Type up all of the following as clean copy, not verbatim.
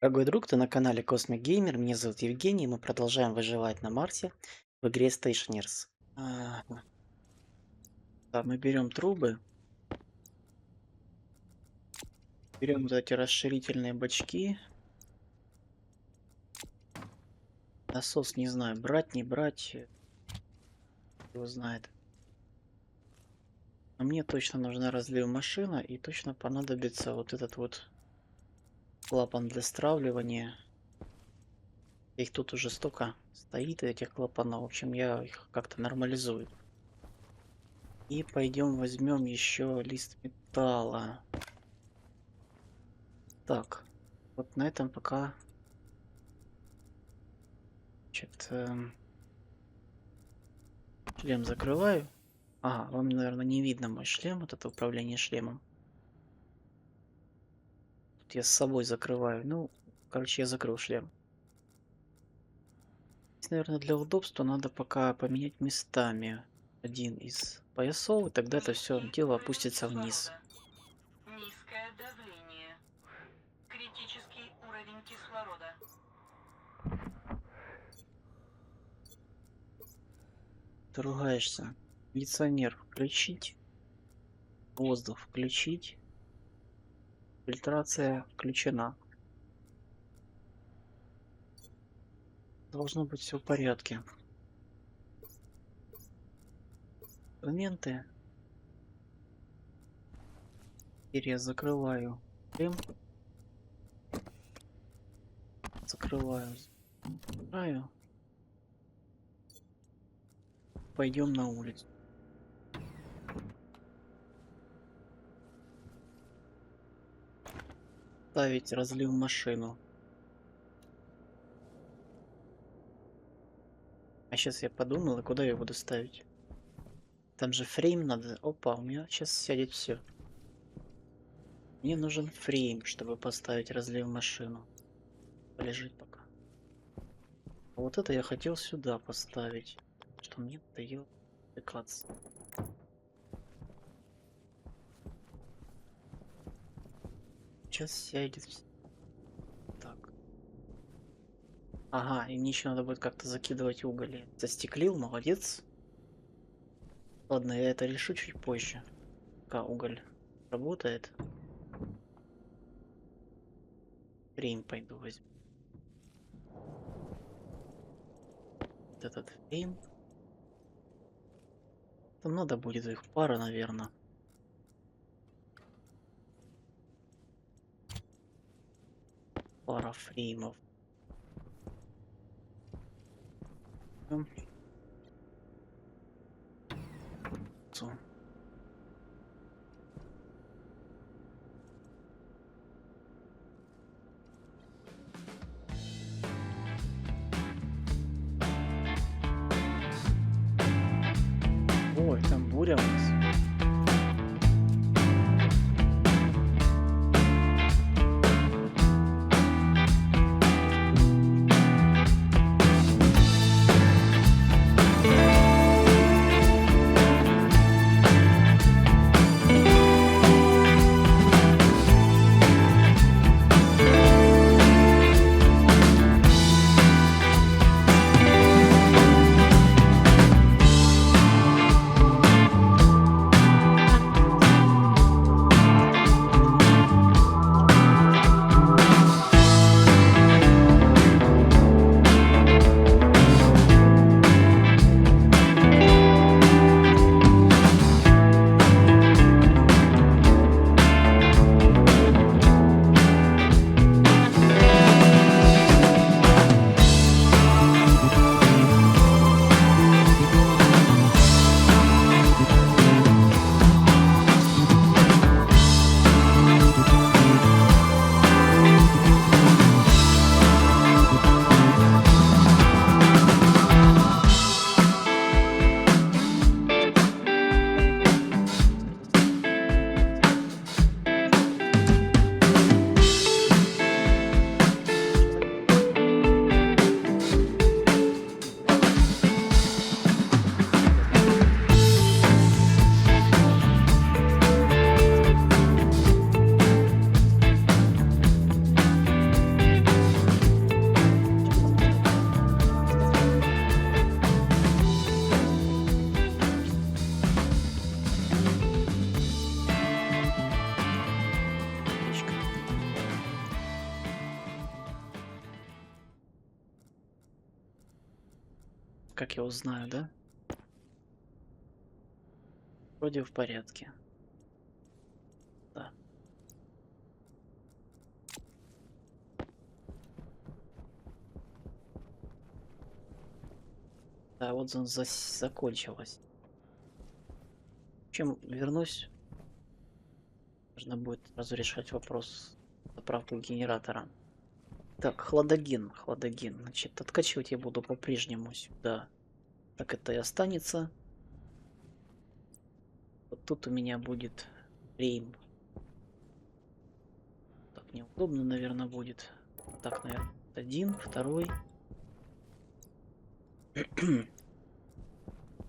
Дорогой друг, ты на канале Cosmic Gamer, меня зовут Евгений, мы продолжаем выживать на Марсе в игре Stationers. Да, мы берем трубы, берем вот эти расширительные бачки. Насос не знаю, брать, не брать, его знает. Но мне точно нужна разлив машина и точно понадобится вот этот вот клапан для стравливания. Их тут уже столько стоит, этих клапанов, в общем я их как-то нормализую. И пойдем возьмем еще лист металла. Так, вот на этом пока. Значит, шлем закрываю. Ага, вам, наверное, не видно мой шлем, вот это управление шлемом. Тут я с собой закрываю. Ну, короче, я закрыл шлем. Здесь, наверное, для удобства надо пока поменять местами один из поясов, и тогда это все дело опустится вниз. Низкое давление. Критический уровень кислорода. Ты ругаешься. Кондиционер включить. Воздух включить. Фильтрация включена. Должно быть все в порядке. Инструменты. Теперь я закрываю шлем. Закрываю. Закрываю. Пойдем на улицу. Ставить разлив машину. А сейчас я подумал, и куда я буду ставить? Там же фрейм надо. Опа, у меня сейчас сядет все. Мне нужен фрейм, чтобы поставить разлив машину. Полежит пока. А вот это я хотел сюда поставить. Что мне надоело тыкаться. Сейчас сядет все. Так. Ага, и мне еще надо будет как-то закидывать уголь. Застеклил, молодец. Ладно, я это решу чуть позже. Пока уголь работает. Фрейм пойду возьму. Вот этот фрейм. Там надо будет их пара, наверное. Пара фреймов. Ой, там буря у нас. Как я узнаю, да? Вроде в порядке. Да. Да, вот он закончилась. В общем, вернусь. Нужно будет разрешать вопрос с заправкой генератора. Так, хладоген, хладоген. Значит, откачивать я буду по-прежнему сюда. Так это и останется. Вот тут у меня будет фрейм. Так неудобно, наверное, будет. Так, наверное, один, второй.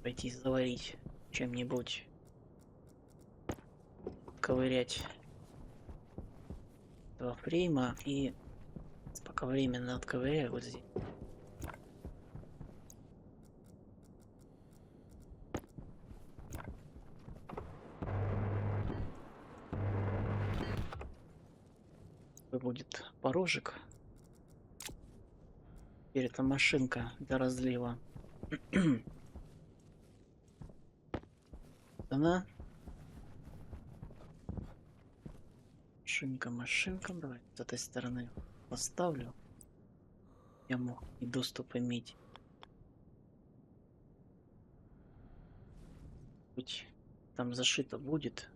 Пойти заварить чем-нибудь. Ковырять два фрейма и пока временно отковыряю вот здесь. Будет порожек. Теперь это машинка для разлива. Она. Машинка. Давай с этой стороны поставлю. Я мог и доступ иметь. Быть там зашито будет.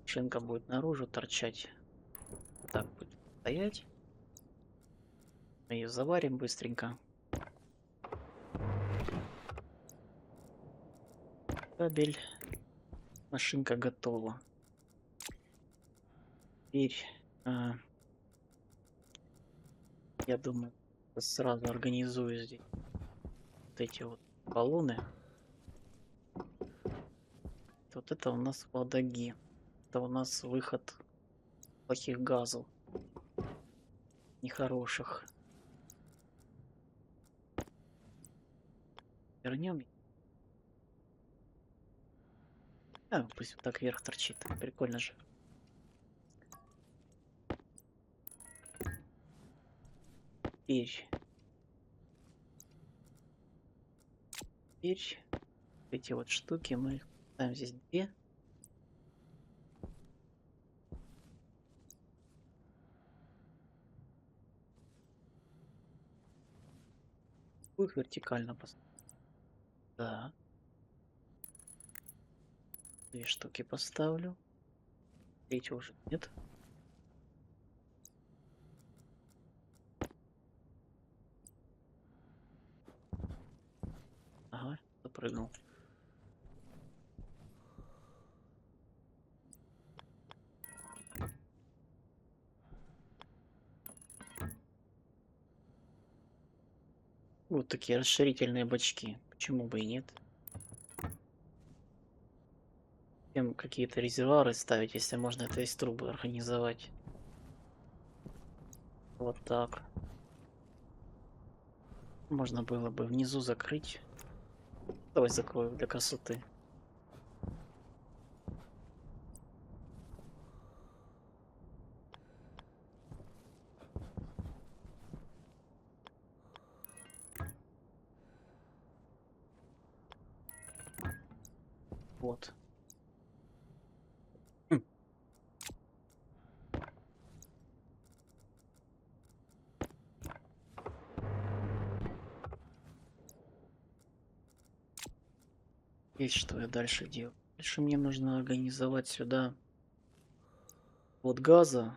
Машинка будет наружу торчать. Так будет стоять. Мы ее заварим быстренько. Кабель. Машинка готова. Теперь, я думаю, сразу организую здесь вот эти вот баллоны. Вот это у нас хладоги. Это у нас выход плохих газов. Нехороших. Вернем. Пусть вот так вверх торчит. Прикольно же. Теперь эти вот штуки мы ставим здесь две. Будет вертикально поставить. Да. Две штуки поставлю. Третью уже нет. Ага, запрыгнул. Вот такие расширительные бачки. Почему бы и нет? Чем какие-то резервуары ставить, если можно это из трубы организовать. Вот так. Можно было бы внизу закрыть. Давай закрою для красоты. Вот. Хм. Есть что я дальше делаю. Дальше мне нужно организовать сюда вот газа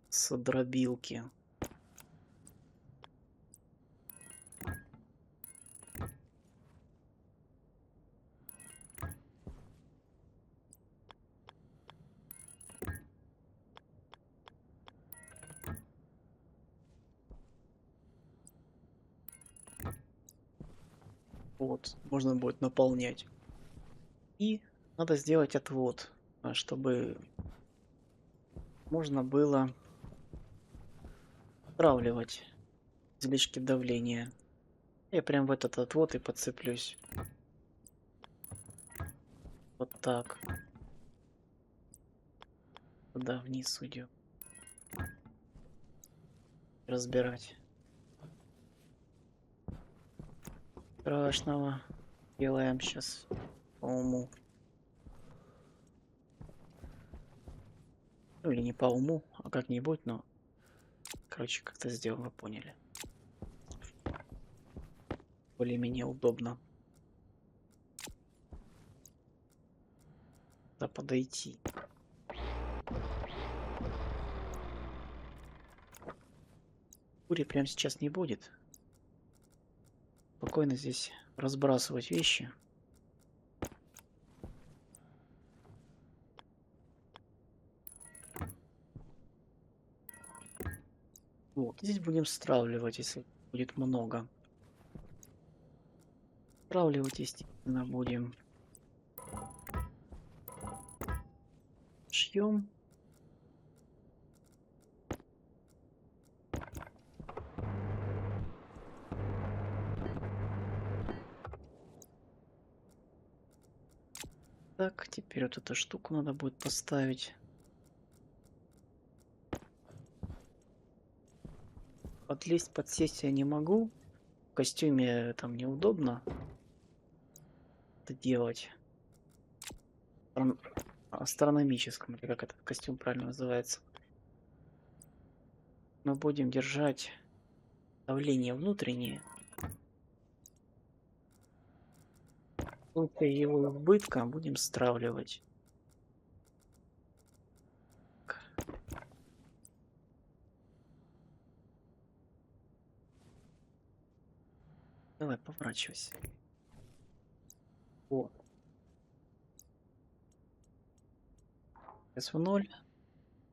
с дробилки. Вот, можно будет наполнять. И надо сделать отвод, чтобы можно было стравливать излишки давления. Я прям в этот отвод и подцеплюсь. Вот так. Туда вниз уйдем. Разбирать. Страшного. Делаем сейчас по уму. Ну или не по уму, а как-нибудь, но... Короче, как-то сделаем, вы поняли. Более-менее удобно. Да подойти. Бури прямо сейчас не будет. Спокойно здесь разбрасывать вещи. Вот, здесь будем стравливать, если будет много. Стравливать, естественно, будем. Шьем. Так, теперь вот эту штуку надо будет поставить. Подлезть, подсесть я не могу. В костюме там неудобно это делать. Астрономическом, или как этот костюм правильно называется. Мы будем держать давление внутреннее. Только его избытка будем стравливать. Давай, поворачивайся. Вот. Сейчас в ноль.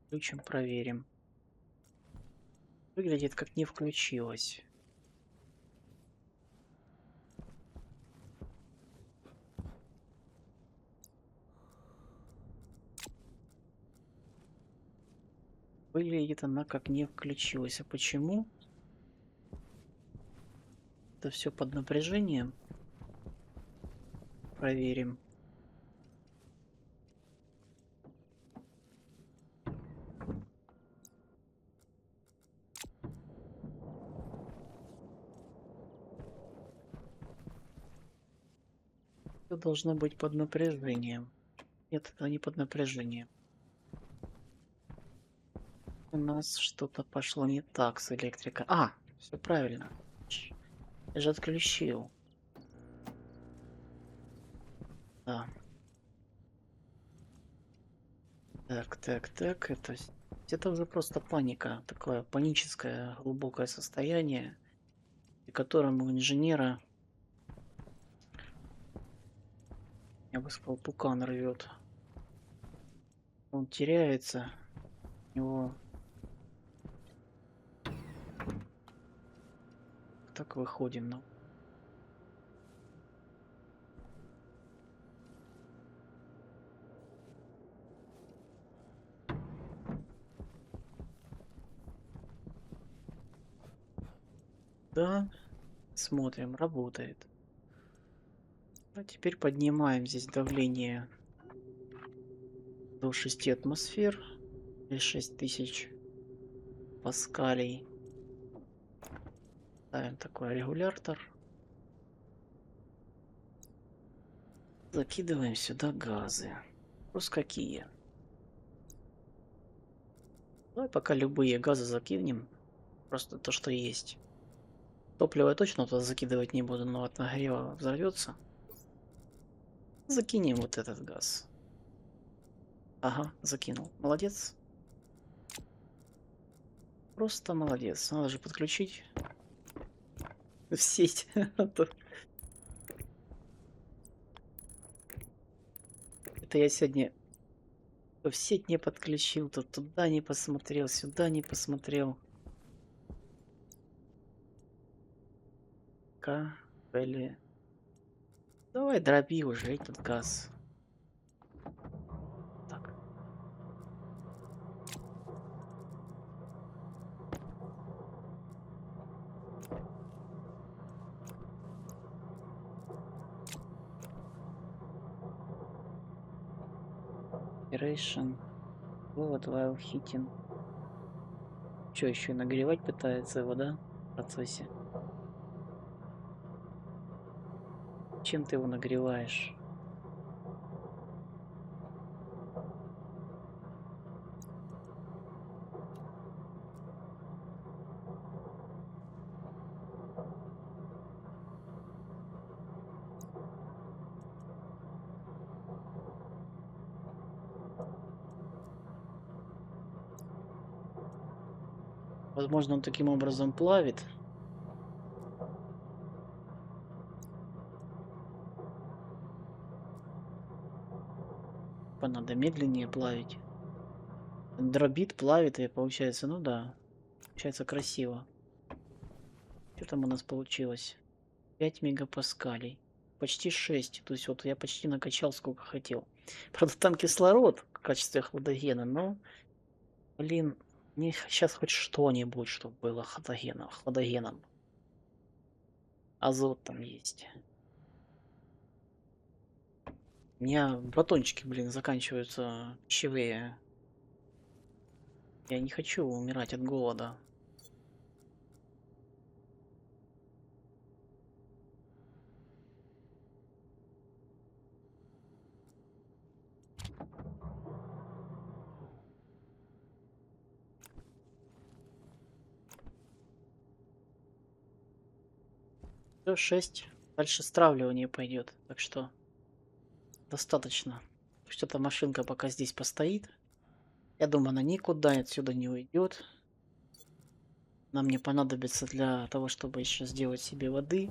Включим, проверим. Выглядит как не включилось. Выглядит она как не включилась. А почему? Это все под напряжением. Проверим. Все должно быть под напряжением. Нет, это не под напряжением. У нас что-то пошло не так с электрикой. А, все правильно. Я же отключил. Да. Так. Это уже просто паника. Такое паническое глубокое состояние, при котором у инженера, я бы сказал, пукан рвет. Он теряется. У него так выходим. Ну. Да, смотрим, работает. А теперь поднимаем здесь давление до 6 атмосфер или 6000 паскалей. Ставим такой регулятор. Закидываем сюда газы. Просто какие? Давай пока любые газы закинем. Просто то, что есть. Топливо я точно туда закидывать не буду, но от нагрева взорвется. Закинем вот этот газ. Ага, закинул. Молодец. Просто молодец. Надо же подключить в сеть. Это я сегодня в сеть не подключил, то туда не посмотрел, сюда не посмотрел. Кабели. Давай дроби уже этот газ. Так. Operation. Вывод while heating. Что еще нагревать пытается его, да? В процессе. Чем ты его нагреваешь? Возможно, он таким образом плавит. Надо медленнее плавить. Дробит, плавит, и получается, ну да. Получается красиво. Что там у нас получилось? 5 мегапаскалей. Почти 6. То есть вот я почти накачал сколько хотел. Правда, там кислород в качестве хладогена, но, блин, мне сейчас хоть что-нибудь, чтобы было хладогеном. Азот там есть. У меня батончики, блин, заканчиваются пищевые. Я не хочу умирать от голода. Всё, 6. Дальше стравливание пойдет. Так что достаточно. Пусть эта машинка пока здесь постоит. Я думаю, она никуда отсюда не уйдет. Она мне понадобится для того, чтобы еще сделать себе воды.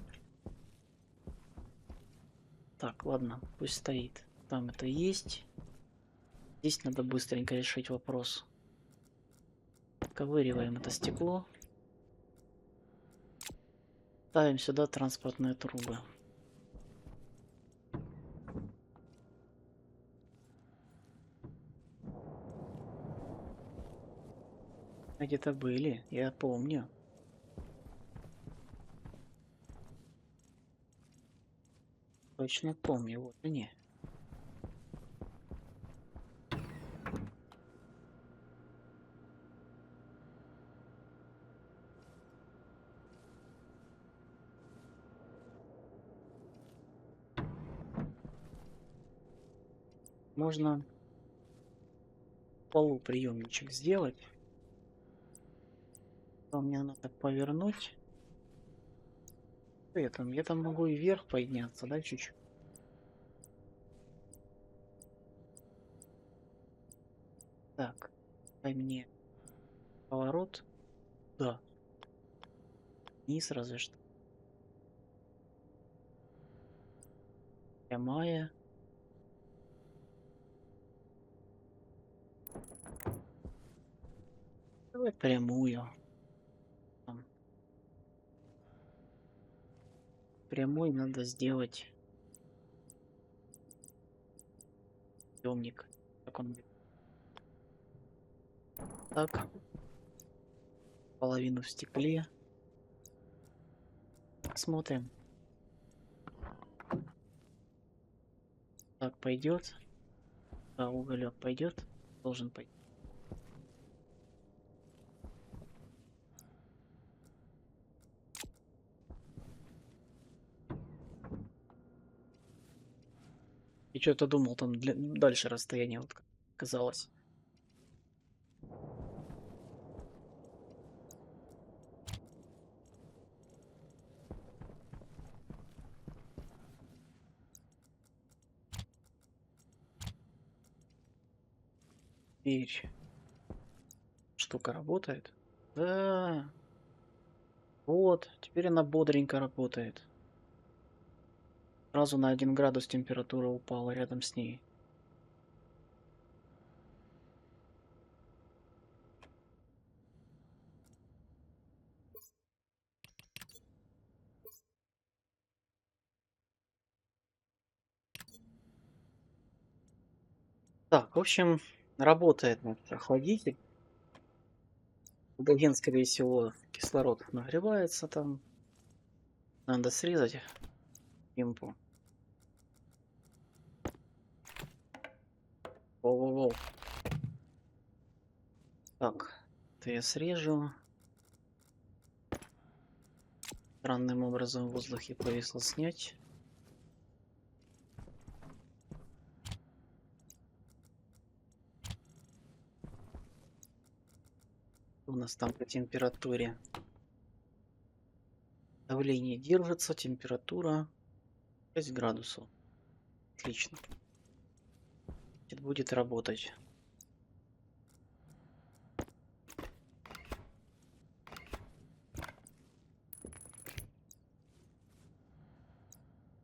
Так, ладно, пусть стоит. Там это есть. Здесь надо быстренько решить вопрос. Ковыриваем это стекло. Ставим сюда транспортные трубы. Где-то были, я помню. Точно помню, вот они. Можно полуприемничек сделать. А мне надо повернуть. Что я там могу и вверх подняться, да, чуть-чуть. Так, дай мне поворот. Да, вниз разве что. Прямая. Давай прямую. Там. Прямой надо сделать темник. Как он будет? Так. Половину в стекле. Смотрим. Так, пойдет. Да, уголек пойдет. Должен пойти. И что-то думал, там дальше расстояние вот казалось. Теперь штука работает. Да. Вот, теперь она бодренько работает. Сразу на 1 градус температура упала рядом с ней. Так, в общем, работает наш охладитель. Гидроген, скорее всего, кислород нагревается там. Надо срезать импу. Воу-воу-воу. Так, это я срежу. Странным образом в воздухе повисло снять. У нас там по температуре. Давление держится, температура 6 градусов. Отлично. Значит, будет работать.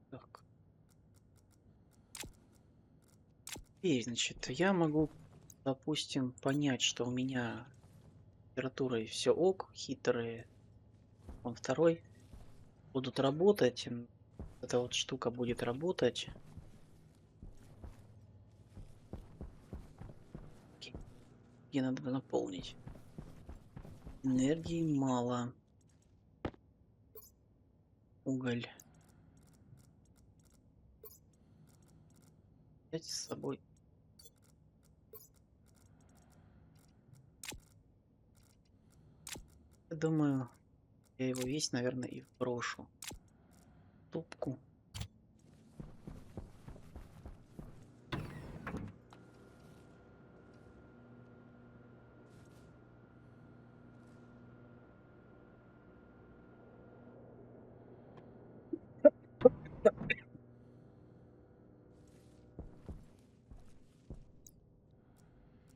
Так. И, значит, я могу, допустим, понять, что у меня температурой все ок, хитрые. Он второй будут работать. Эта вот штука будет работать. Где надо наполнить? Энергии мало. Уголь. Взять с собой. Я думаю, я его весь, наверное, и брошу. Топку.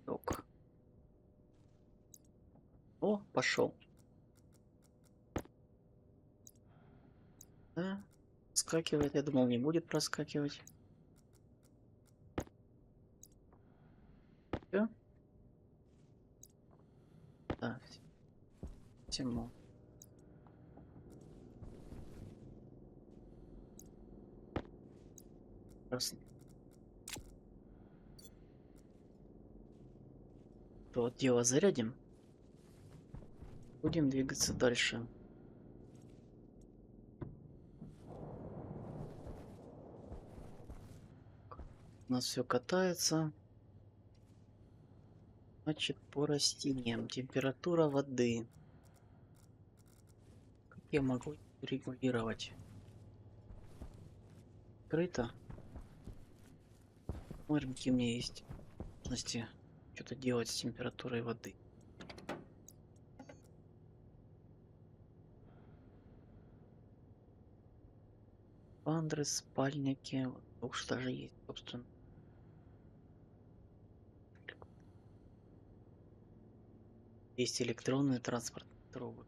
Ток. О, пошел. Да, скакивает. Я думал, не будет проскакивать. Все? Да, всему. Прекрасно. То вот дело зарядим. Будем двигаться дальше. У нас все катается. Значит, по растениям. Температура воды. Как я могу регулировать? Открыто. Смотрим, какие у меня есть возможности что-то делать с температурой воды. Вандры, спальники. Уж даже есть, собственно. Есть электронные транспортные трубы.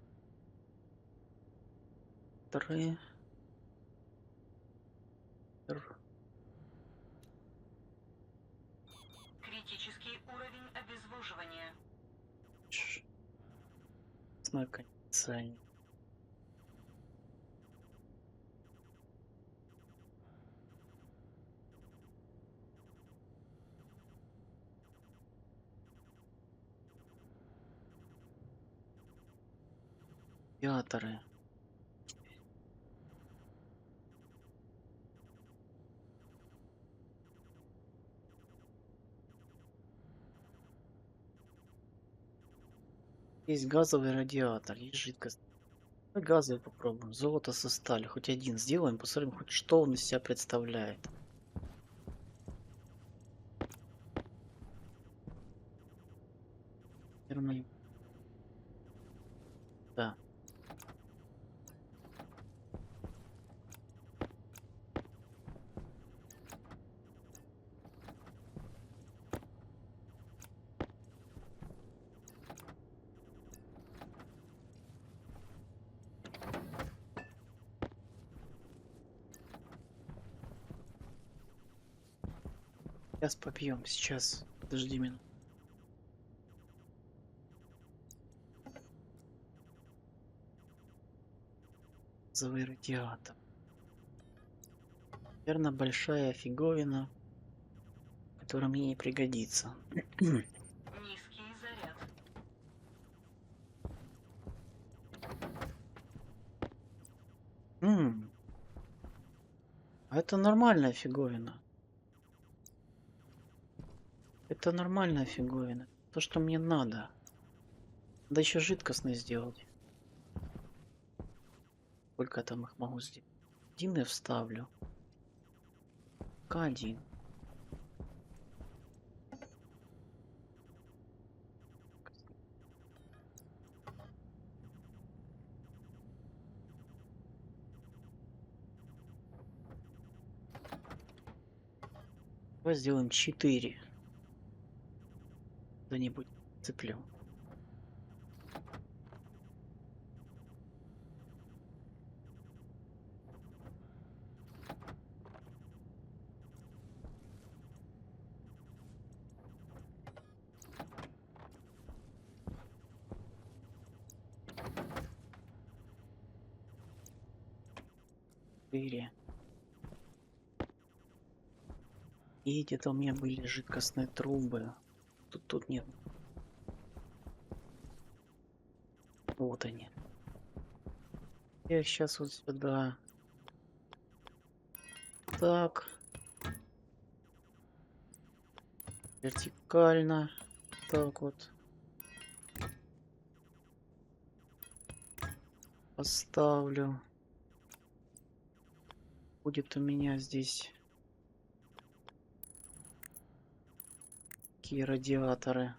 Вторые. Критический уровень обезвоживания. Кондиционер. Театры. Есть газовый радиатор, есть жидкость. Давай газовый попробуем. Золото со сталью. Хоть один сделаем, посмотрим, хоть что он из себя представляет. Наверное, да. Сейчас попьем, сейчас. Подожди минуту. Газовый радиатор. Наверное, большая фиговина, которая мне не пригодится. Низкий заряд. А это нормальная фиговина. Это нормальная фиговина. То, что мне надо. Надо еще жидкостный сделать. Сколько я там их могу сделать? Один я вставлю. К1. Давай сделаем 4. Куда-нибудь цеплю. Четыре. И где-то у меня были жидкостные трубы. Тут нет. Вот они. Я сейчас вот сюда. Так. Вертикально. Так вот. Поставлю. Будет у меня здесь такие радиаторы.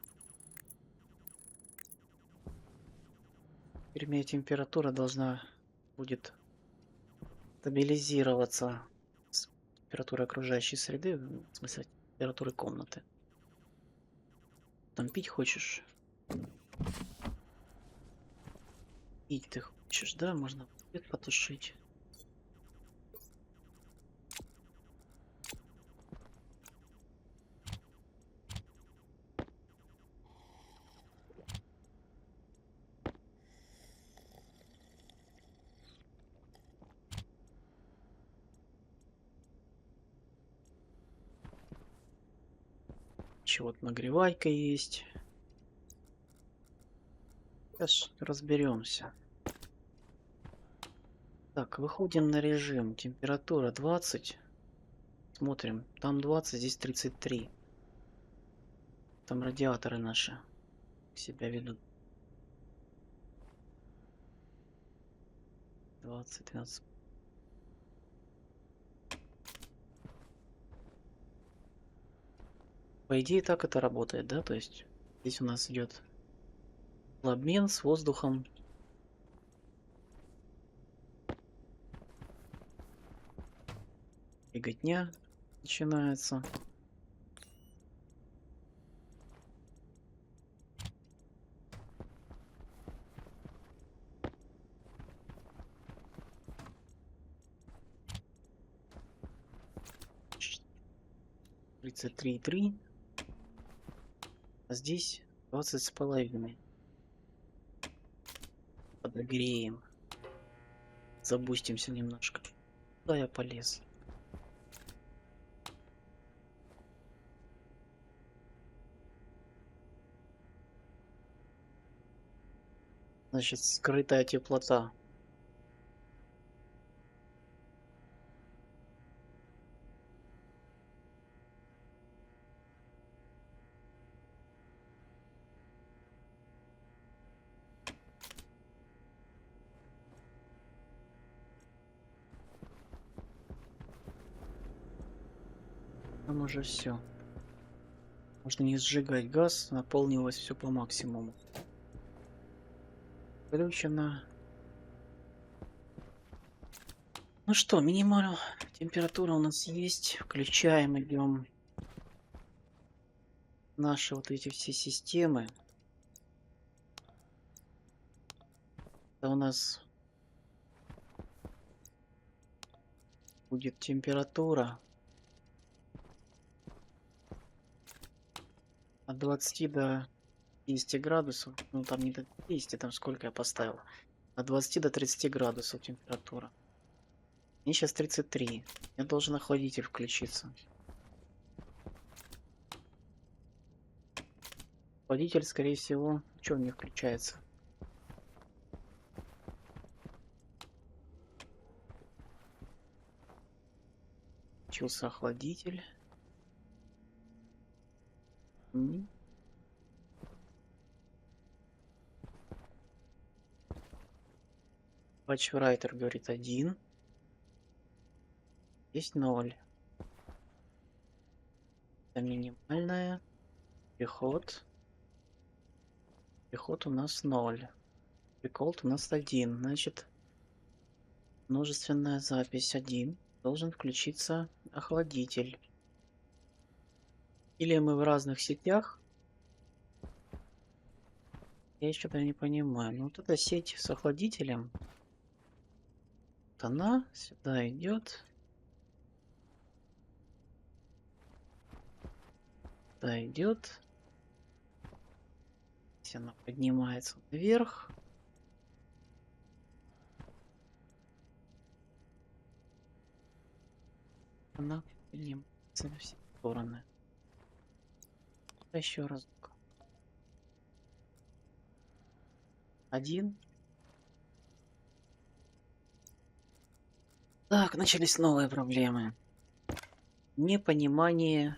Теперь у меня температура должна будет стабилизироваться с температурой окружающей среды, в смысле температуры комнаты. Там пить хочешь? Пить ты хочешь, да? Можно свет потушить. Еще вот нагревайка есть. Сейчас разберемся. Так, выходим на режим. Температура 20. Смотрим. Там 20, здесь 33. Там радиаторы наши себя ведут. 20, 12. По идее, так это работает, да? То есть здесь у нас идет обмен с воздухом. Беготня начинается. Ч- 33,3. А здесь 20,5. Подогреем. Забустимся немножко. Куда я полез? Значит, скрытая теплота. Там уже все. Можно не сжигать газ, наполнилось все по максимуму. Включено. Ну что, минимальная температура у нас есть. Включаем, идем наши вот эти все системы. Это у нас будет температура от 20 до 50 градусов. Ну там не до 50, там сколько я поставил. От 20 до 30 градусов температура. Мне сейчас 33. Я должен охладитель включиться. Охладитель, скорее всего, что не включается? Включился охладитель. Watchwriter говорит 1. Есть 0. Это минимальная. Переход. Переход у нас 0. Реколд у нас 1. Значит, множественная запись 1. Должен включиться охладитель. Или мы в разных сетях? Я что-то не понимаю. Ну вот эта сеть с охладителем. Вот она сюда идет. Сюда идет. Здесь она поднимается наверх. Она поднимается во все стороны. Еще разок. Один. Так, начались новые проблемы. Непонимание,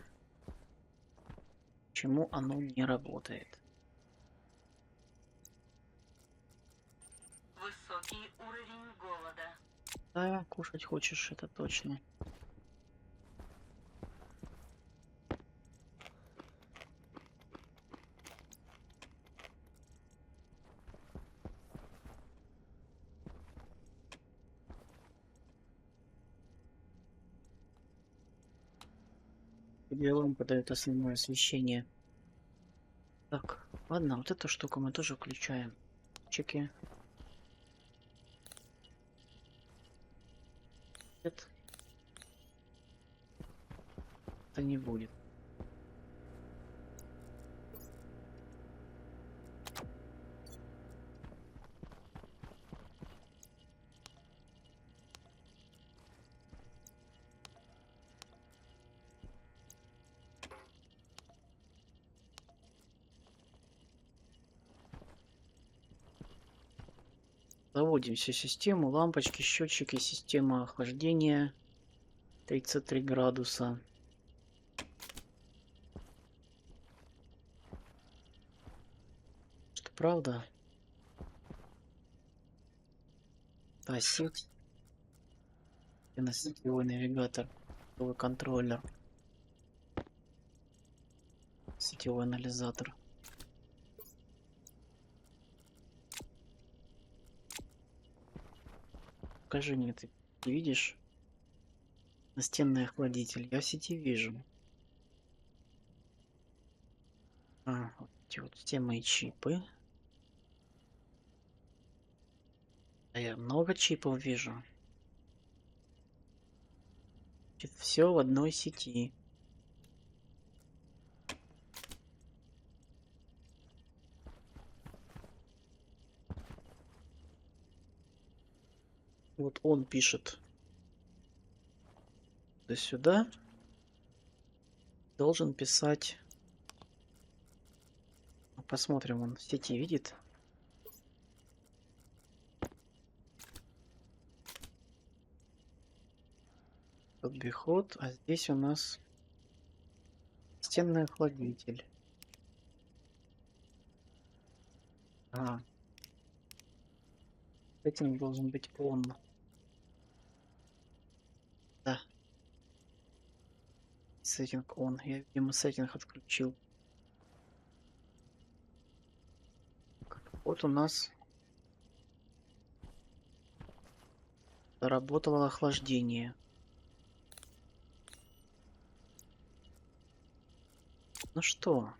почему оно не работает. Высокий уровень голода. Да, кушать хочешь, это точно. Тебе лампа дает основное освещение. Так, ладно, вот эту штуку мы тоже включаем. Чеки. Нет. Это не будет. Заводим всю систему. Лампочки, счетчики, система охлаждения. 33 градуса. Что правда? Да, сеть. И на сетевой навигатор. Сетевой контроллер. Сетевой анализатор. Покажи мне, ты видишь? Настенный охладитель. Я в сети вижу. Вот эти вот все мои чипы. А я много чипов вижу. Все в одной сети. Вот он пишет до сюда. Должен писать. Посмотрим, он в сети видит. Подбиход, а здесь у нас стенный охладитель. Этим должен быть он. Да. Сеттинг он. Я, видимо, сеттинг отключил. Вот у нас заработало охлаждение. Ну что?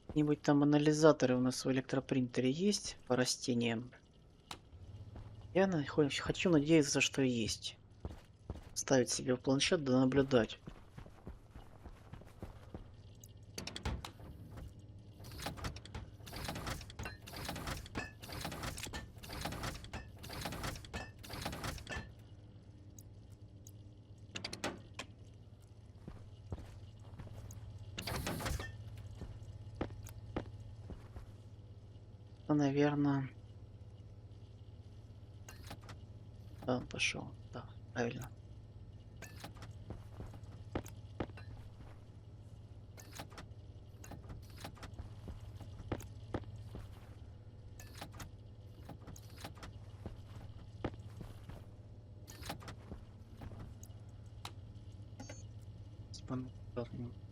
Какие-нибудь там анализаторы у нас в электропринтере есть по растениям? Я хочу надеяться, что есть. Ставить себе в планшет да наблюдать. Наверное, да, он пошел. Да, правильно.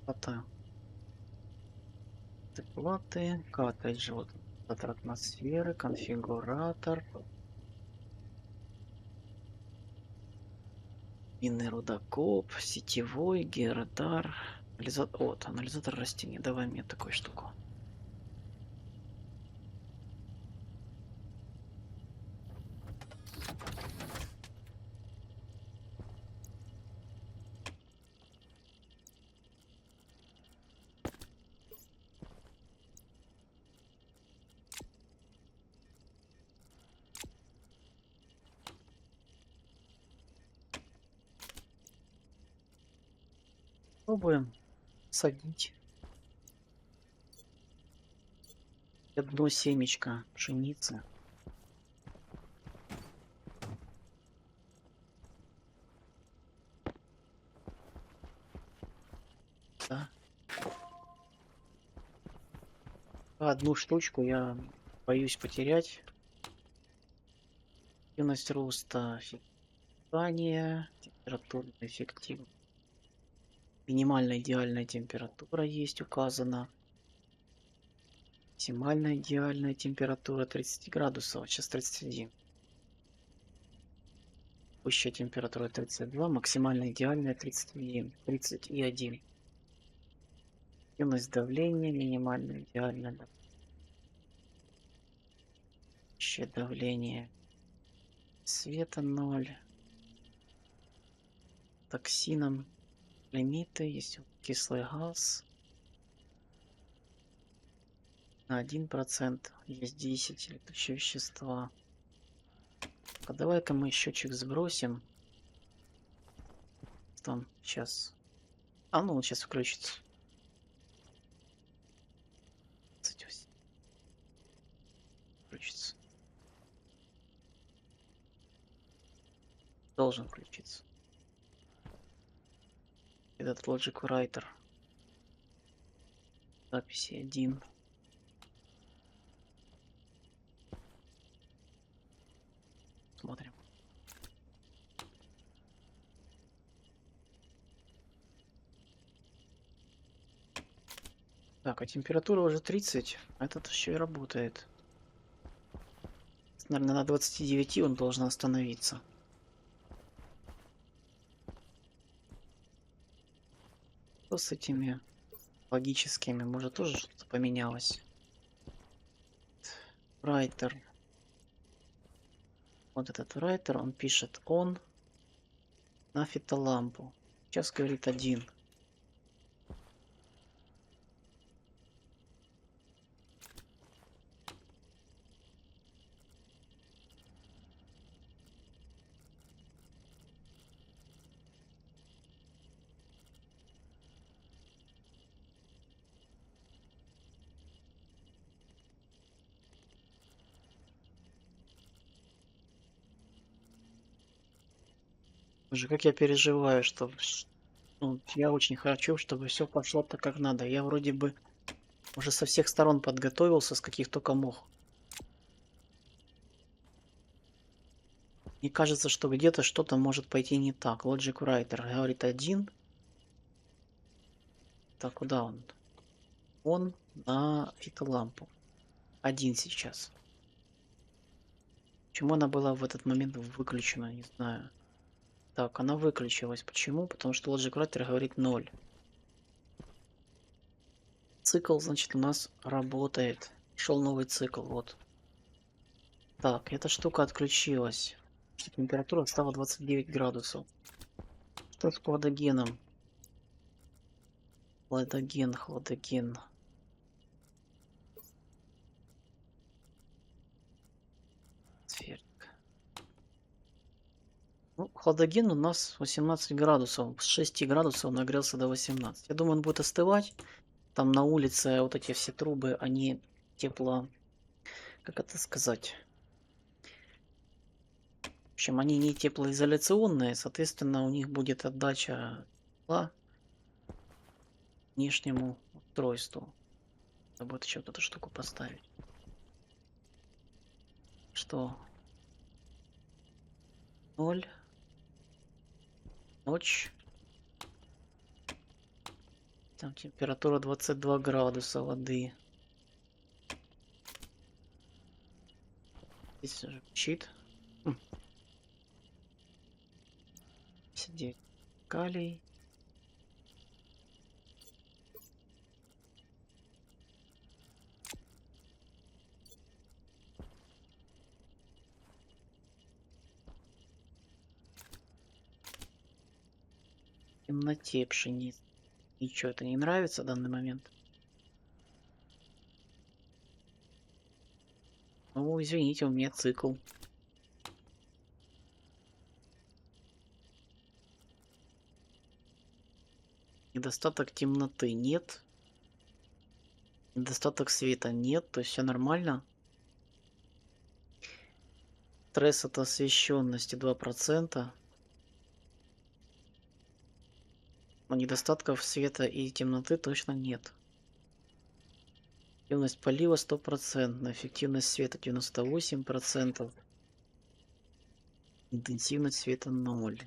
Плата. Платы, картриджи, вот атмосферы, конфигуратор, минный рудокоп, сетевой, гердар, Вот, анализатор растений. Давай мне такую штуку. Пробуем садить одно семечко пшеницы. Да. Одну штучку я боюсь потерять. Эффективность роста, питание, температурная эффективность. Минимальная идеальная температура есть указана. Максимальная идеальная температура 30 градусов, сейчас 31. Высшая температура 32, максимальная идеальная 31. 31. Эффективность давления, минимальная идеальная. Высшее давление света 0. Токсином лимиты, есть кислый газ. На 1% есть 10 летучие вещества. А давай-ка мы счетчик сбросим. Там сейчас. А ну он сейчас включится. 28. Включится. Должен включиться. Этот Logic Writer. Записи 1. Смотрим. Так, а температура уже 30. Этот еще и работает. Наверное, на 29 он должен остановиться. Что с этими логическими? Может, тоже что-то поменялось? Writer. Вот этот writer, он пишет он на фитолампу. Сейчас говорит 1. Уже как я переживаю, что ну, я очень хочу, чтобы все пошло так, как надо. Я вроде бы уже со всех сторон подготовился, с каких только мог. Мне кажется, что где-то что-то может пойти не так. Logic Writer говорит 1. Так, куда он? Он на фитолампу. 1 сейчас. Почему она была в этот момент выключена, не знаю. Так, она выключилась. Почему? Потому что Logic Writer говорит 0. Цикл, значит, у нас работает. Шел новый цикл, вот. Так, эта штука отключилась. Температура стала 29 градусов. Что с хладогеном? Хладоген. Сферик. Ну, хладоген у нас 18 градусов. С 6 градусов нагрелся до 18. Я думаю, он будет остывать. Там на улице вот эти все трубы, они тепло... Как это сказать? В общем, они не теплоизоляционные, соответственно, у них будет отдача тепла внешнему устройству. Надо будет еще вот эту штуку поставить. Что? 0. Ночь. Там температура 22 градуса воды. Здесь уже щит. 59. Калий. темноте пшеница. Ничего, это не нравится в данный момент. Ну, извините, у меня цикл. Недостаток темноты нет. Недостаток света нет, то есть все нормально. Стресс от освещенности 2%. Но недостатков света и темноты точно нет. Эффективность полива 100%, эффективность света 98%, интенсивность света 0.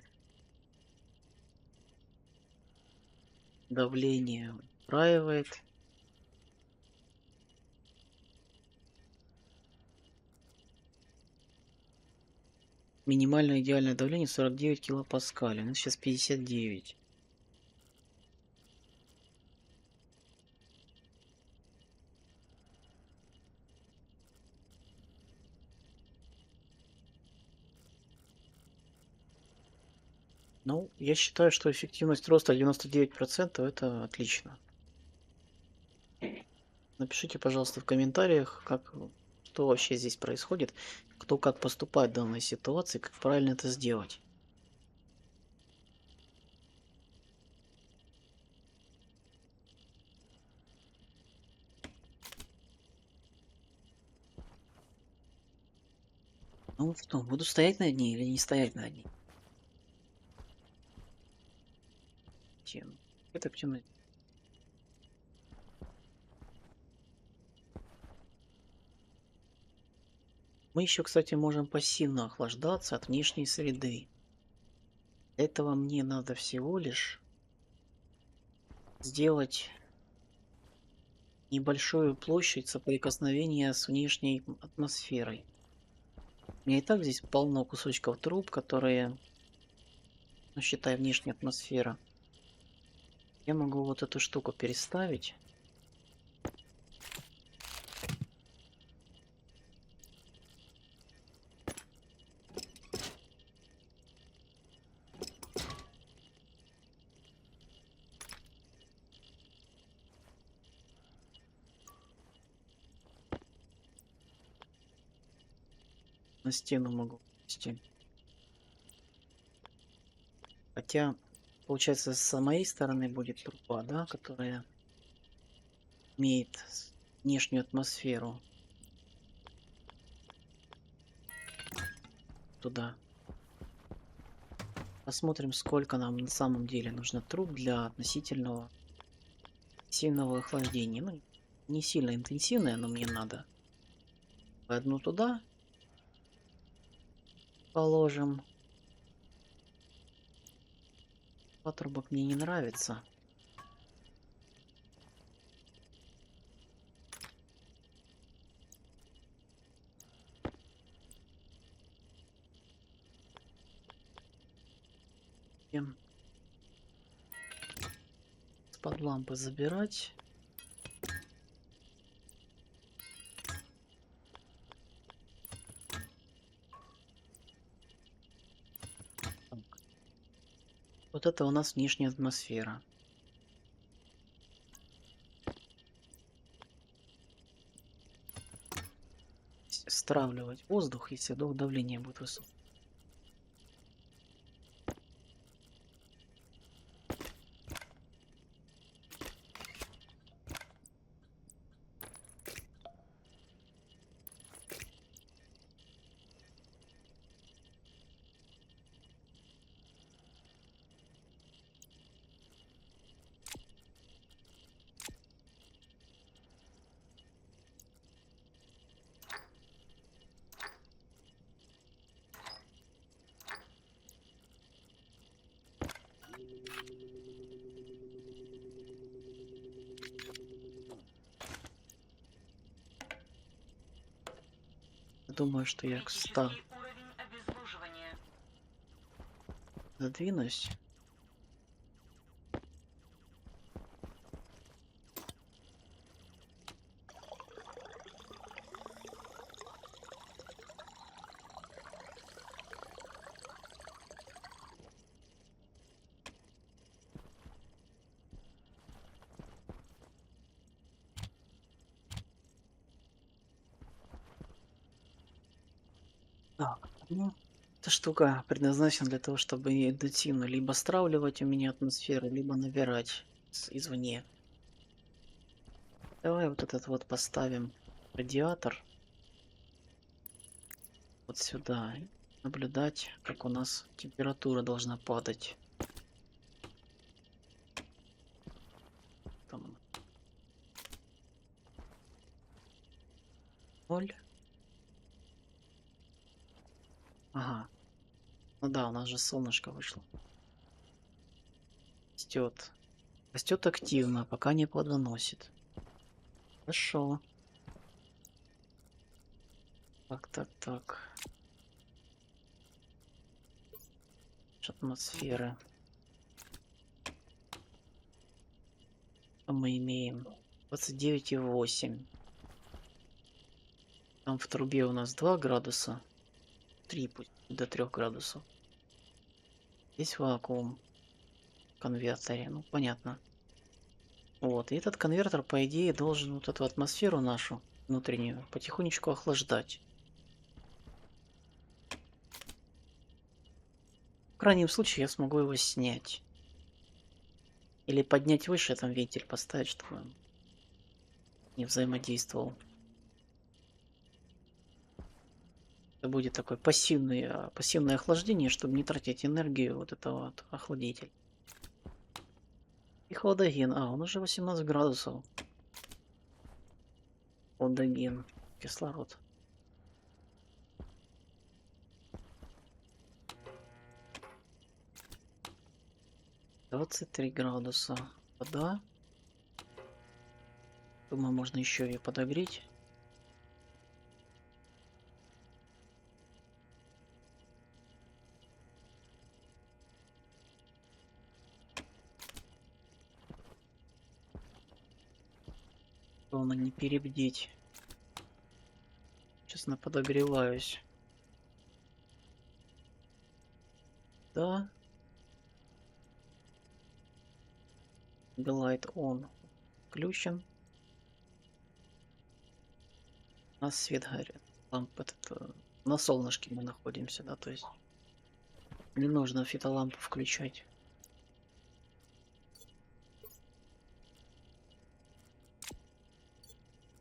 Давление устраивает. Минимальное идеальное давление 49 килопаскалей. У нас сейчас 59. Ну, я считаю, что эффективность роста 99% это отлично. Напишите, пожалуйста, в комментариях, что вообще здесь происходит, кто как поступает в данной ситуации, как правильно это сделать. Ну что, буду стоять над ней или не стоять над ней? Это в темноте. Мы еще, кстати, можем пассивно охлаждаться от внешней среды. Для этого мне надо всего лишь сделать небольшую площадь соприкосновения с внешней атмосферой. У меня и так здесь полно кусочков труб, которые, ну, считай, внешняя атмосфера. Я могу вот эту штуку переставить. На стену могу вести. Хотя, получается, с моей стороны будет труба, да, которая имеет внешнюю атмосферу. Туда. Посмотрим, сколько нам на самом деле нужно труб для относительного сильного охлаждения. Ну, не сильно интенсивное, но мне надо. Одну туда положим. Патрубок мне не нравится. Под лампы забирать. Так. Вот это у нас внешняя атмосфера. Стравливать воздух, если вдруг давление будет высокое. Думаю, что я к 100 Критический уровень обезвоживания. задвинусь. Ну, эта штука предназначена для того, чтобы индуктивно либо стравливать у меня атмосферу, либо набирать извне. Давай вот этот вот поставим радиатор вот сюда. И наблюдать, как у нас температура должна падать. Там 0. Ага. Ну да, у нас же солнышко вышло. Растет. Растет активно, пока не плодоносит. Хорошо. Так, так, так. Атмосферы. Что мы имеем? 29,8. Там в трубе у нас 2 градуса. 3 пусть до 3 градусов. Здесь вакуум в конвертере. Ну, понятно. Вот. И этот конвертер, по идее, должен вот эту атмосферу нашу внутреннюю потихонечку охлаждать. В крайнем случае я смогу его снять. Или поднять выше, там вентиль поставить, чтобы он не взаимодействовал. Это будет такое пассивное охлаждение, чтобы не тратить энергию вот этого вот охладитель. И хладоген. Он уже 18 градусов. Хладоген. Кислород. 23 градуса. Вода. Думаю, можно еще ее подогреть. Главное не перебдеть. Честно, подогреваюсь. Да. Light on. Включен. У нас свет горит. Лампа на солнышке мы находимся, да, то есть не нужно фитолампу включать.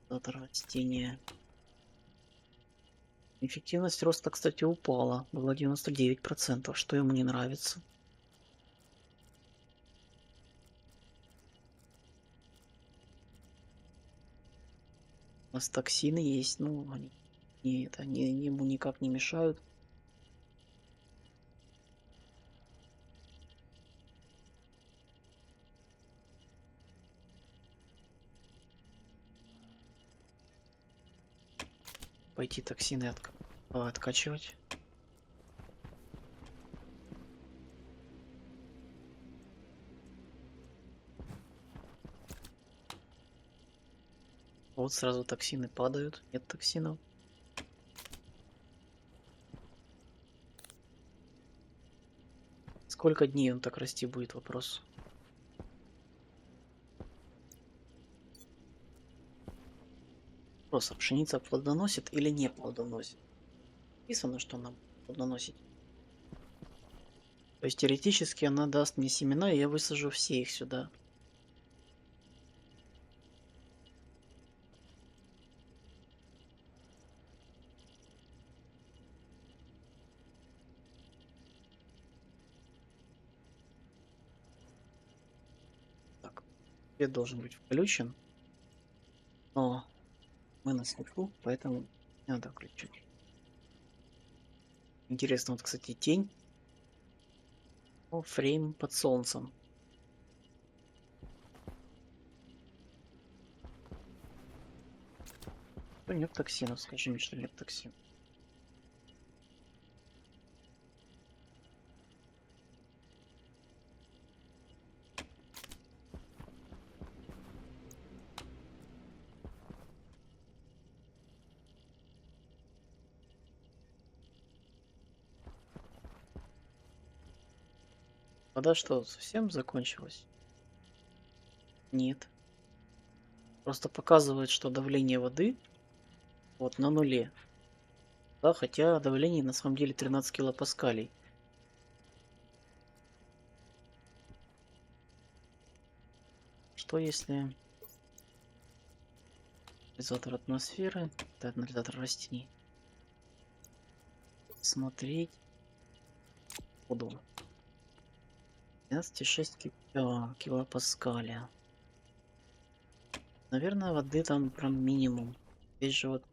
Это растение. Эффективность роста, кстати, упала. Было 99%, что ему не нравится. У нас токсины есть, ну, они ему никак не мешают. Пойти токсины откачивать. Вот сразу токсины падают, нет токсинов. Сколько дней он так расти будет, вопрос. Вопрос, а пшеница плодоносит или не плодоносит? Написано, что она плодоносит. То есть теоретически она даст мне семена, и я высажу все их сюда. Так, свет должен быть включен. Но мы на свету, поэтому надо включить. Интересно, вот, кстати, тень. Фрейм под солнцем. Нет токсинов, скажи мне, что нет токсинов. Вода что, совсем закончилась? Нет. Просто показывает, что давление воды вот на нуле. Да, хотя давление на самом деле 13 килопаскалей. Что если анализатор атмосферы, это анализатор растений, смотреть воду. 12,6 килопаскаля. Наверное, воды там прям минимум. Здесь же вот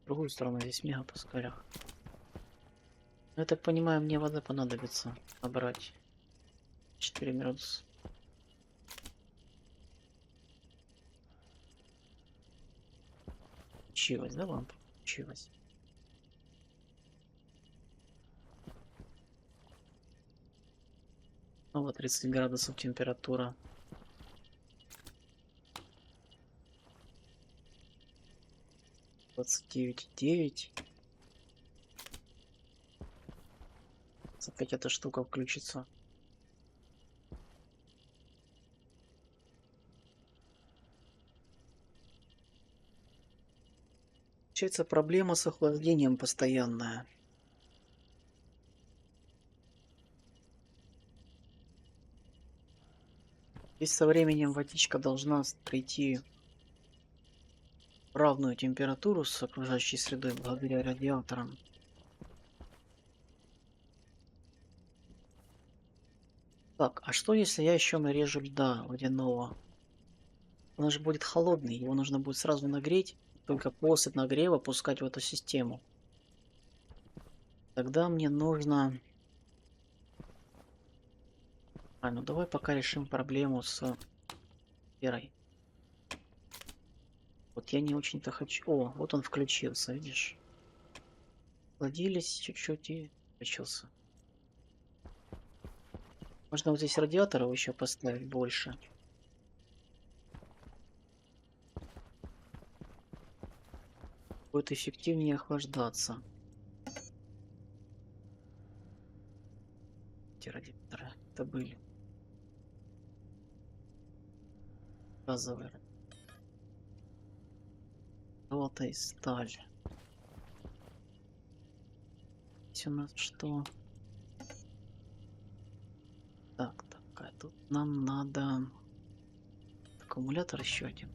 в другую сторону, здесь в мегапаскалях. Ну, я так понимаю, мне вода понадобится набрать 4 градуса. Включилась, да, лампа? Включилась. Ну вот 30 градусов температура. 29,9. Опять эта штука включится. Получается проблема с охлаждением постоянная. Здесь со временем водичка должна прийти в равную температуру с окружающей средой благодаря радиаторам. Так, а что если я еще нарежу льда водяного? Он же будет холодный, его нужно будет сразу нагреть, только после нагрева пускать в эту систему. Тогда мне нужно... ну давай пока решим проблему с серой. Вот я не очень-то хочу... О, вот он включился, видишь? Охладились чуть-чуть и включился. Можно вот здесь радиаторов еще поставить больше. Будет эффективнее охлаждаться. Эти радиаторы это были газовые. Золото и сталь. Здесь у нас что? Так, а тут нам надо аккумулятор еще один.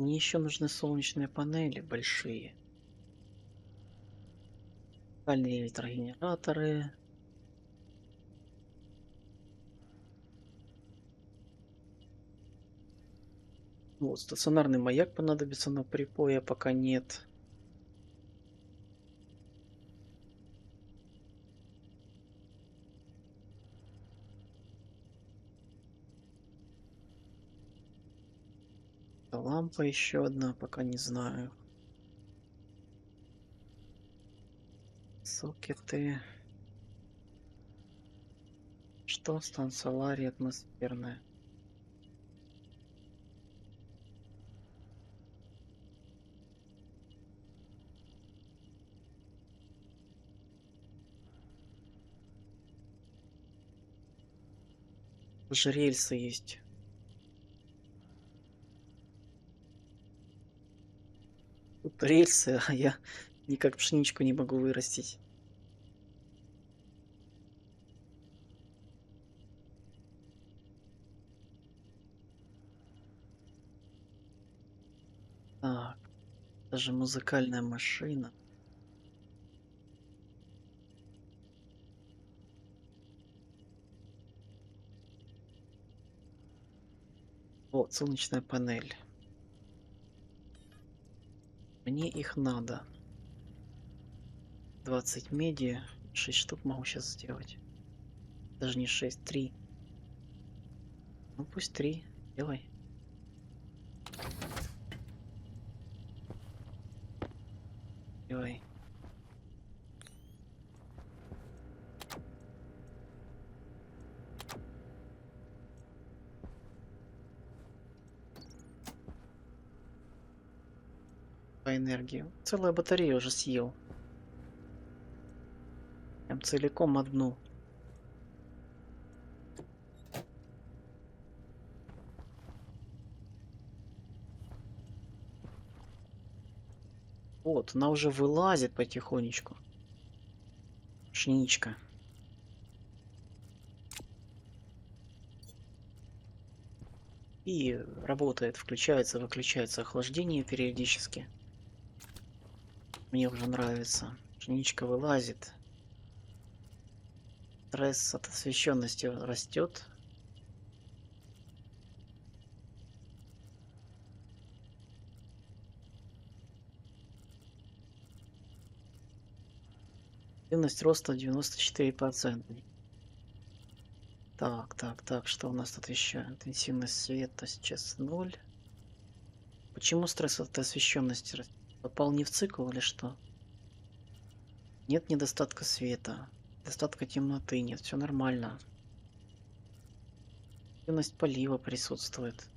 Мне еще нужны солнечные панели большие. Спальные электрогенераторы. Вот, стационарный маяк понадобится, но припоя пока нет. Лампа еще одна, пока не знаю. Сокеты. Что? Станцелария атмосферная. Даже рельсы есть. Тут рельсы, а я никак пшеничку не могу вырастить. Так, даже музыкальная машина. Вот, солнечная панель. Мне их надо. 20 меди. 6 штук могу сейчас сделать. Даже не 6, 3. Ну пусть 3. Делай. Делай. По энергии. Целую батарею уже съел. Прям целиком одну. Вот, она уже вылазит потихонечку. Шиничка. И работает, включается, выключается охлаждение периодически. Мне уже нравится. Шиничка вылазит. Стресс от освещенности растет. Активность роста 94%. Так, что у нас тут еще? Интенсивность света сейчас 0. Почему стресс от освещенности растет? Попал не в цикл или что? Нет недостатка света. Недостатка темноты нет. Все нормально. Активность полива присутствует.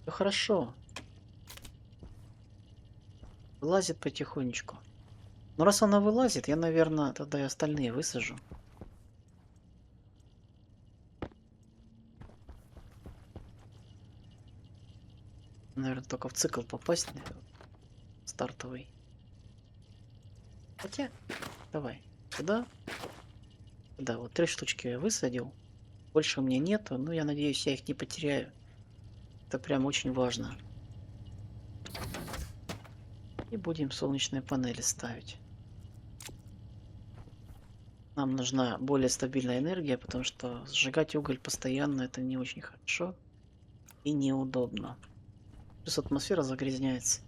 Все хорошо. Вылазит потихонечку. Но раз она вылазит, я, наверное, тогда и остальные высажу. Наверное, только в цикл попасть, стартовый. Хотя, давай. Сюда. Да, вот 3 штучки я высадил. Больше у меня нету, но я надеюсь, я их не потеряю. Это прям очень важно. И будем солнечные панели ставить. Нам нужна более стабильная энергия, потому что сжигать уголь постоянно это не очень хорошо и неудобно. Плюс атмосфера загрязняется.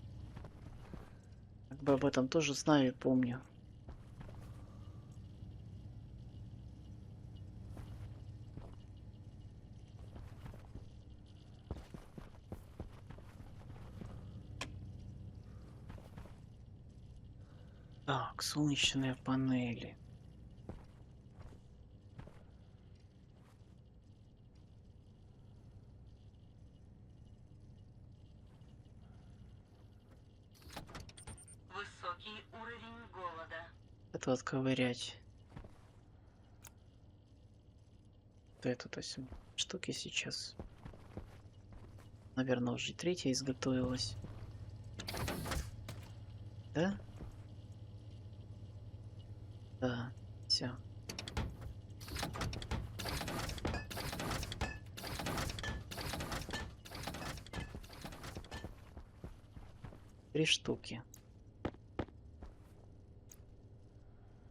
Как бы об этом тоже знаю и помню. Так, солнечные панели. Высокий уровень голода. Это отковырять. Вот эту, то есть штуки сейчас. Наверное, уже третья изготовилась. Да? Да, все. Три штуки.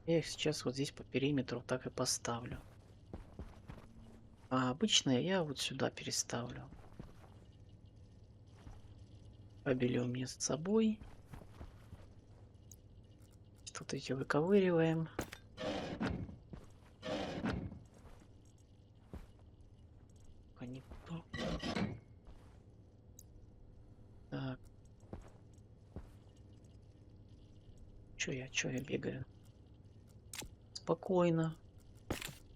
Я их сейчас вот здесь по периметру так и поставлю. А обычные я вот сюда переставлю. Кабели у меня с собой. Тут эти выковыриваем. Не то. Так. Чё я бегаю? Спокойно.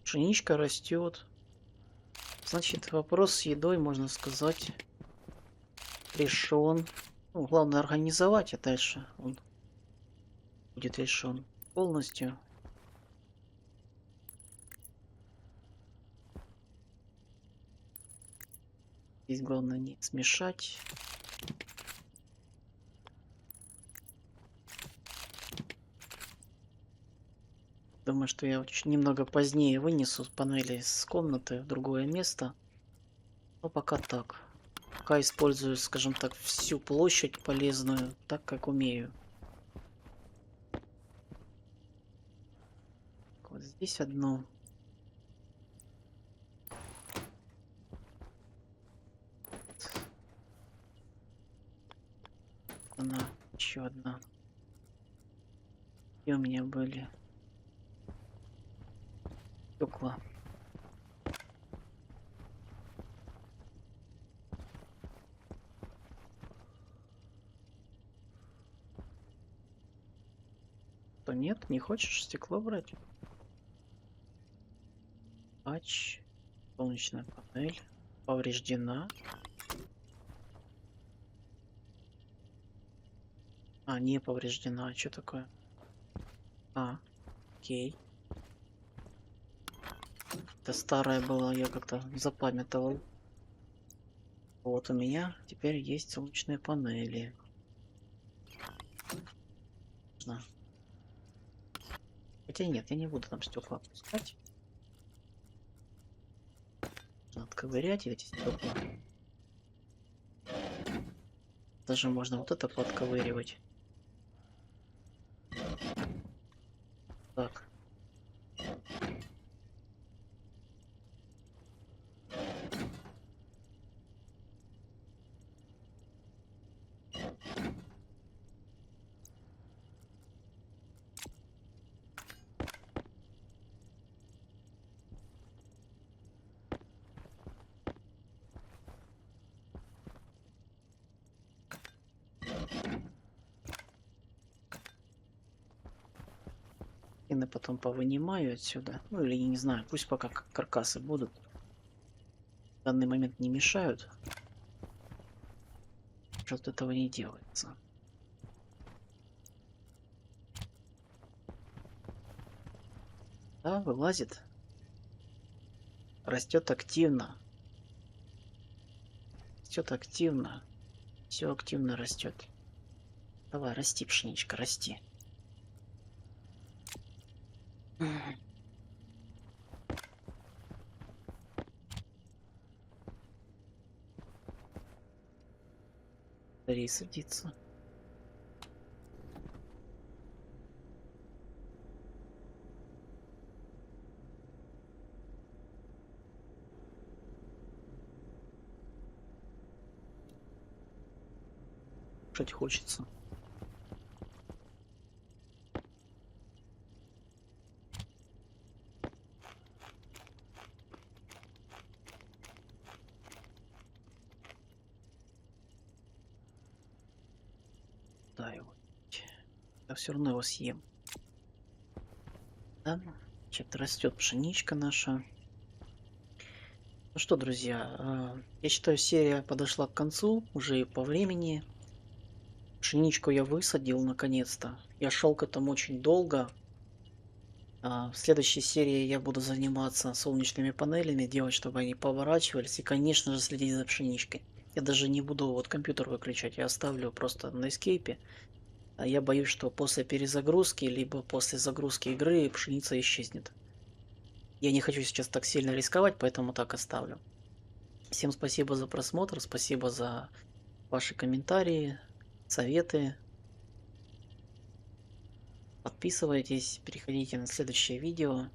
Пшеничка растет. Значит, вопрос с едой, можно сказать, решен. Ну, главное организовать, а дальше он будет решен полностью. Здесь главное не смешать. Думаю, что я немного позднее вынесу панели с комнаты в другое место. Но пока так. Пока использую, скажем так, всю площадь полезную, так как умею. Вот здесь одно. Она еще одна. И у меня были стекла. То нет, не хочешь стекло брать? Ач, солнечная панель повреждена. А, не повреждена. Что такое? А, окей. Это старая была, я как-то запамятовал. Вот у меня теперь есть солнечные панели. Можно. Хотя нет, я не буду там стекла опускать. Можно отковырять эти стекла. Даже можно вот это подковыривать. Так. И потом повынимаю отсюда. Ну или не знаю, пусть пока каркасы будут. В данный момент не мешают. Что-то этого не делается. Да, вылазит. Растет активно. Растет активно. Все активно растет. Давай, расти, пшеничка, расти. Скорее садится. Кушать хочется. Да, его. Я все равно его съем. Да? Значит, растет пшеничка наша. Ну что, друзья, я считаю, серия подошла к концу уже и по времени. Пшеничку я высадил наконец-то. Я шел к этому очень долго. В следующей серии я буду заниматься солнечными панелями, делать, чтобы они поворачивались, и, конечно же, следить за пшеничкой. Я даже не буду вот компьютер выключать, я оставлю просто на эскейпе. А я боюсь, что после перезагрузки, либо после загрузки игры пшеница исчезнет. Я не хочу сейчас так сильно рисковать, поэтому так оставлю. Всем спасибо за просмотр, спасибо за ваши комментарии, советы. Подписывайтесь, переходите на следующее видео.